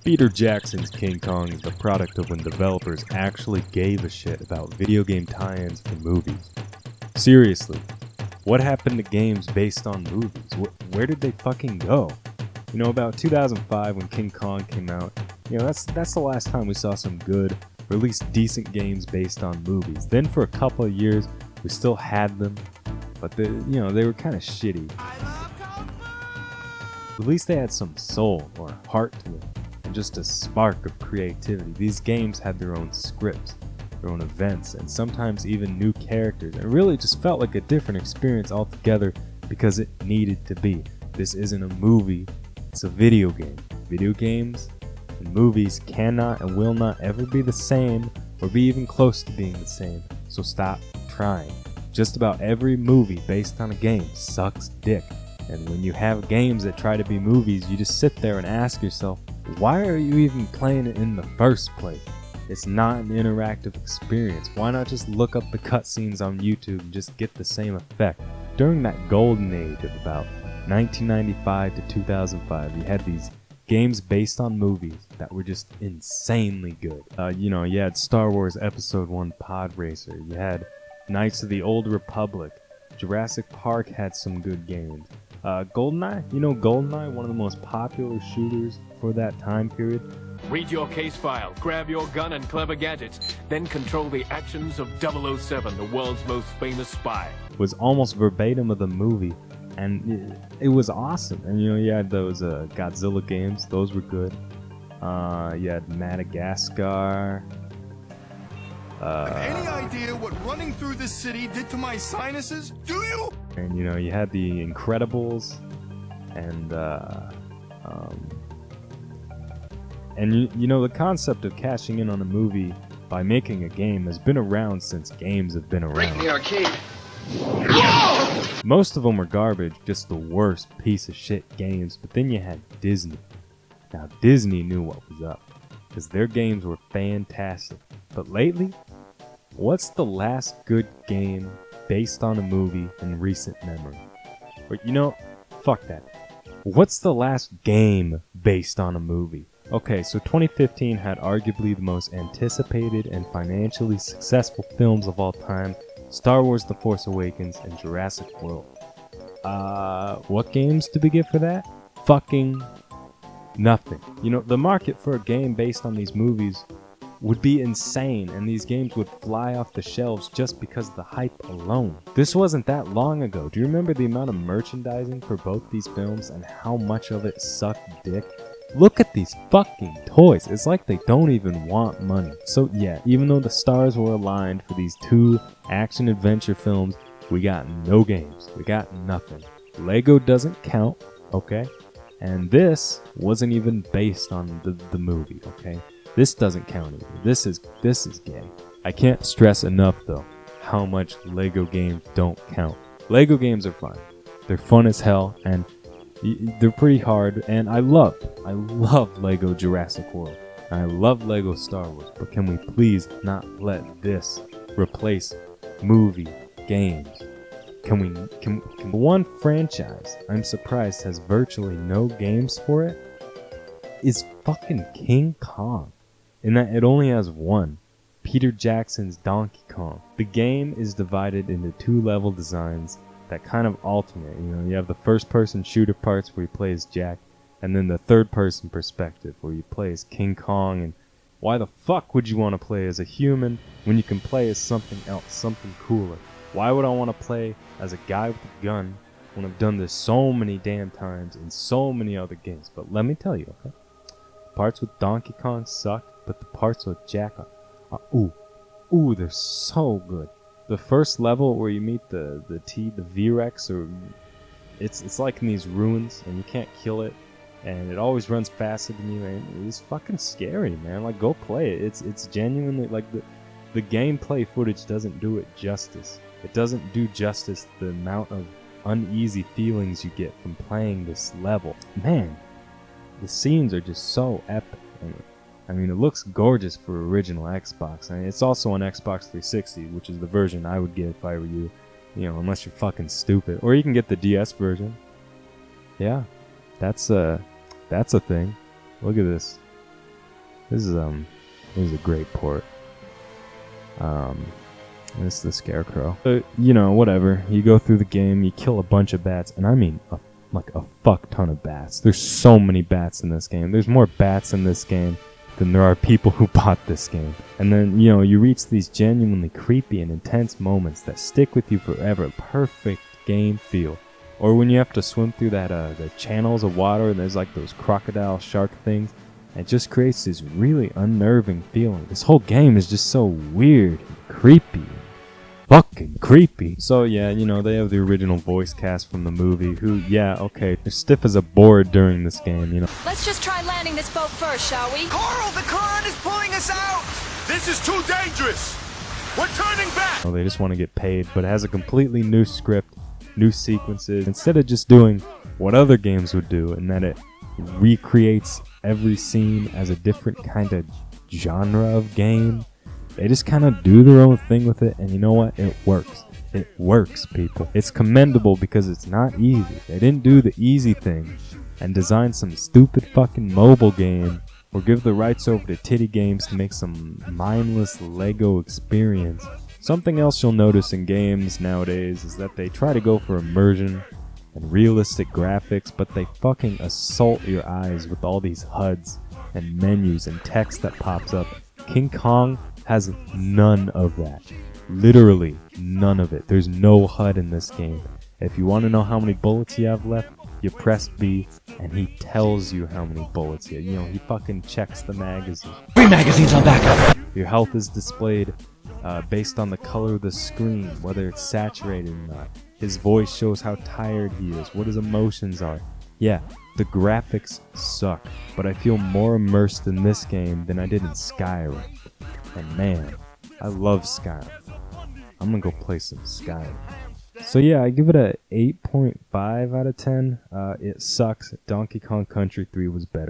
Peter Jackson's King Kong is the product of when developers actually gave a shit about video game tie-ins for movies. Seriously, what happened to games based on movies? Where did they fucking go? You know, about 2005 when King Kong came out, you know, that's the last time we saw some good, or at least decent games based on movies. Then for a couple of years, we still had them, but they were kind of shitty. At least they had some soul or heart to them, and just a spark of creativity. These games had their own scripts, their own events, and sometimes even new characters. It really just felt like a different experience altogether because it needed to be. This isn't a movie, it's a video game. Video games and movies cannot and will not ever be the same or be even close to being the same, so stop trying. Just about every movie based on a game sucks dick. And when you have games that try to be movies, you just sit there and ask yourself, why are you even playing it in the first place? It's not an interactive experience. Why not just look up the cutscenes on YouTube and just get the same effect? During that golden age of about 1995 to 2005, you had these games based on movies that were just insanely good. You had Star Wars Episode 1 Pod Racer, you had Knights of the Old Republic, Jurassic Park had some good games. GoldenEye, GoldenEye, one of the most popular shooters for that time period. Read your case file, grab your gun and clever gadgets, then control the actions of 007, the world's most famous spy. Was almost verbatim of the movie, and it was awesome. And you had those Godzilla games, those were good. You had Madagascar. Have any idea what running through this city did to my sinuses? Do you? And you had the Incredibles, and the concept of cashing in on a movie by making a game has been around since games have been around. Break the arcade. Most of them were garbage, just the worst piece of shit games. But then you had Disney. Now Disney knew what was up, because their games were fantastic. But lately, what's the last good game based on a movie in recent memory? Or fuck that. What's the last game based on a movie? Okay, so 2015 had arguably the most anticipated and financially successful films of all time, Star Wars The Force Awakens and Jurassic World. What games did we get for that? Fucking nothing. The market for a game based on these movies would be insane, and these games would fly off the shelves just because of the hype alone. This wasn't that long ago. Do you remember the amount of merchandising for both these films and how much of it sucked dick? Look at these fucking toys. It's like they don't even want money. So yeah, even though the stars were aligned for these two action-adventure films, we got no games. We got nothing. Lego doesn't count, okay? And this wasn't even based on the movie, okay? This doesn't count either. This is gay. I can't stress enough though how much Lego games don't count. Lego games are fun. They're fun as hell, and they're pretty hard, and I love Lego Jurassic World. I love Lego Star Wars, but can we please not let this replace movie games? Can one franchise I'm surprised has virtually no games for it is fucking King Kong, in that it only has one, Peter Jackson's Donkey Kong. The game is divided into two level designs that kind of alternate. You have the first-person shooter parts where you play as Jack, and then the third-person perspective where you play as King Kong. And why the fuck would you want to play as a human when you can play as something else, something cooler? Why would I want to play as a guy with a gun when I've done this so many damn times in so many other games? But let me tell you, okay? The parts with Donkey Kong suck, but the parts with Jack are they're so good. The first level where you meet the V-Rex, or it's like in these ruins and you can't kill it, and it always runs faster than you, and it's fucking scary, man. Like, go play it. It's genuinely, like, the gameplay footage doesn't do it justice. It doesn't do justice the amount of uneasy feelings you get from playing this level. Man, the scenes are just so epic. I mean, it looks gorgeous for original Xbox. I mean, it's also on Xbox 360, which is the version I would get if I were you. Unless you're fucking stupid. Or you can get the DS version. Yeah, that's a thing. Look at this. This is a great port. This is the Scarecrow. You know, whatever. You go through the game, you kill a bunch of bats, and I mean like a fuck ton of bats. There's so many bats in this game. There's more bats in this game than there are people who bought this game. And then, you know, you reach these genuinely creepy and intense moments that stick with you forever. Perfect game feel. Or when you have to swim through that the channels of water and there's like those crocodile shark things. It just creates this really unnerving feeling. This whole game is just so weird and creepy. Fucking creepy. So yeah, you know, they have the original voice cast from the movie who, yeah, okay, they're stiff as a board during this game, you know. Let's just try landing this boat first, shall we? Carl, the current is pulling us out! This is too dangerous! We're turning back! They just want to get paid, but it has a completely new script, new sequences. Instead of just doing what other games would do, in that it recreates every scene as a different kind of genre of game, they just kind of do their own thing with it, and you know what? It works. It works, people. It's commendable because it's not easy. They didn't do the easy thing and design some stupid fucking mobile game or give the rights over to Titty Games to make some mindless Lego experience. Something else you'll notice in games nowadays is that they try to go for immersion and realistic graphics, but they fucking assault your eyes with all these HUDs and menus and text that pops up. King Kong has none of that. Literally none of it. There's no HUD in this game. If you want to know how many bullets you have left, you press B and he tells you how many bullets you know, he fucking checks the magazine. 3 magazines on backup. Your health is displayed based on the color of the screen, whether it's saturated or not. His voice shows how tired he is, what his emotions are. Yeah, the graphics suck, but I feel more immersed in this game than I did in Skyrim. And man, I love Skyrim. I'm gonna go play some Skyrim. So yeah, I give it a 8.5 out of 10. It sucks. Donkey Kong Country 3 was better.